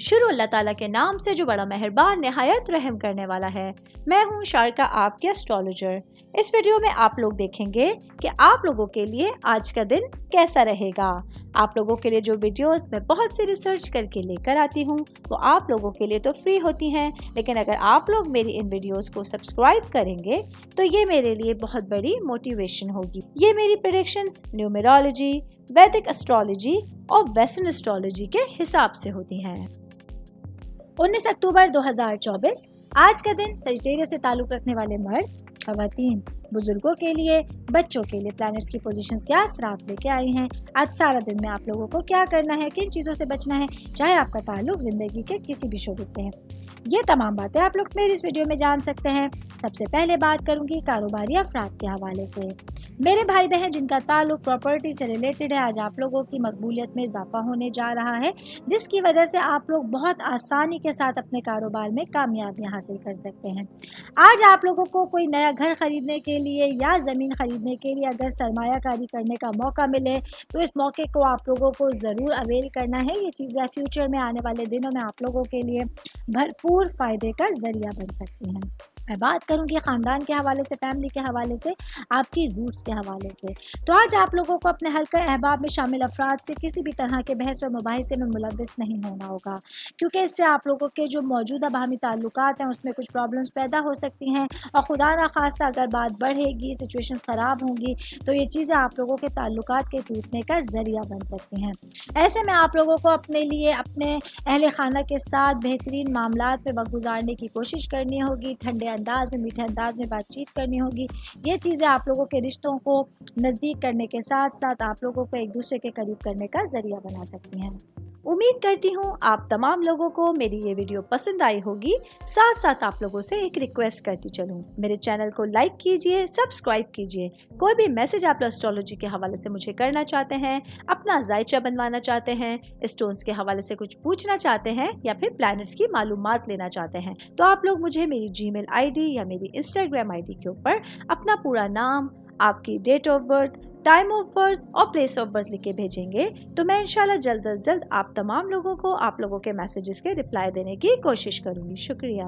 शुरू अल्लाह ताला के नाम से जो बड़ा मेहरबान निहायत रहम करने वाला है। मैं हूँ शारका, आपके एस्ट्रोलॉजर। इस वीडियो में आप लोग देखेंगे कि आप लोगों के लिए आज का दिन कैसा रहेगा। आप लोगों के लिए जो वीडियोस मैं बहुत सी रिसर्च करके लेकर आती हूँ वो आप लोगों के लिए तो फ्री होती हैं, लेकिन अगर आप लोग मेरी इन वीडियोस को सब्सक्राइब करेंगे तो ये मेरे लिए बहुत बड़ी मोटिवेशन होगी। ये मेरी प्रेडिक्शंस न्यूमेरोलॉजी, वैदिक एस्ट्रोलॉजी और वेस्टर्न एस्ट्रोलॉजी के हिसाब से होती हैं। 19 अक्टूबर 2024 आज का दिन सजिटेरियस से ताल्लुक रखने वाले मर्द, खवातीन, बुजुर्गों के लिए, बच्चों के लिए प्लैनेट्स की पोजीशंस क्या असरात लेके आई हैं। आज सारा दिन में आप लोगों को क्या करना है, किन चीज़ों से बचना है, चाहे आपका ताल्लुक ज़िंदगी के किसी भी शोबे से है। ये तमाम बातें आप लोग मेरी इस वीडियो में जान सकते हैं। सबसे पहले बात करूंगी कारोबारी अफराद के हवाले से। मेरे भाई बहन जिनका ताल्लुक प्रॉपर्टी से रिलेटेड है, आज आप लोगों की मकबूलियत में इजाफा होने जा रहा है, जिसकी वजह से आप लोग बहुत आसानी के साथ अपने कारोबार में कामयाबियां हासिल कर सकते हैं। आज आप लोगों को कोई नया घर खरीदने के लिए या ज़मीन खरीदने के लिए अगर सरमायाकारी करने का मौका मिले तो इस मौके को आप लोगों को ज़रूर अवेल करना है। ये चीज़ें फ्यूचर में आने वाले दिनों में आप लोगों के लिए भरपूर फ़ायदे का ज़रिया बन सकती हैं। मैं बात करूंगी ख़ानदान के हवाले से, फैमिली के हवाले से, आपकी रूट्स के हवाले से। तो आज आप लोगों को अपने हल्का अहबाब में शामिल अफराद से किसी भी तरह के बहस और मुबाहिसे में मुलव्वस नहीं होना होगा, क्योंकि इससे आप लोगों के जो मौजूदा बाहमी ताल्लुकात हैं उसमें कुछ प्रॉब्लम्स पैदा हो सकती हैं और खुदा ना खास्ता अगर बात बढ़ेगी, सिचुएशंस ख़राब होंगी तो ये चीज़ें आप लोगों के ताल्लुकात के टूटने का ज़रिया बन सकती हैं। ऐसे में आप लोगों को अपने लिए अपने अहले खाना के साथ बेहतरीन मामलात में वक्त गुजारने की कोशिश करनी होगी, ठंडे अंदाज में, मीठे अंदाज में बातचीत करनी होगी। ये चीज़ें आप लोगों के रिश्तों को नज़दीक करने के साथ साथ आप लोगों को एक दूसरे के करीब करने का ज़रिया बना सकती हैं। उम्मीद करती हूँ आप तमाम लोगों को मेरी ये वीडियो पसंद आई होगी। साथ साथ आप लोगों से एक रिक्वेस्ट करती चलूँ, मेरे चैनल को लाइक कीजिए, सब्सक्राइब कीजिए। कोई भी मैसेज आप एस्ट्रोलॉजी के हवाले से मुझे करना चाहते हैं, अपना जायचा बनवाना चाहते हैं, स्टोन्स के हवाले से कुछ पूछना चाहते हैं या फिर प्लैनेट्स की मालूमात लेना चाहते हैं, तो आप लोग मुझे मेरी जीमेल आईडी या मेरी इंस्टाग्राम आईडी के ऊपर अपना पूरा नाम, आपकी date of birth, time of birth और प्लेस ऑफ बर्थ लिख के भेजेंगे तो मैं इंशाल्लाह जल्द अज जल्द आप तमाम लोगों को आप लोगों के मैसेजेस के रिप्लाई देने की कोशिश करूँगी। शुक्रिया।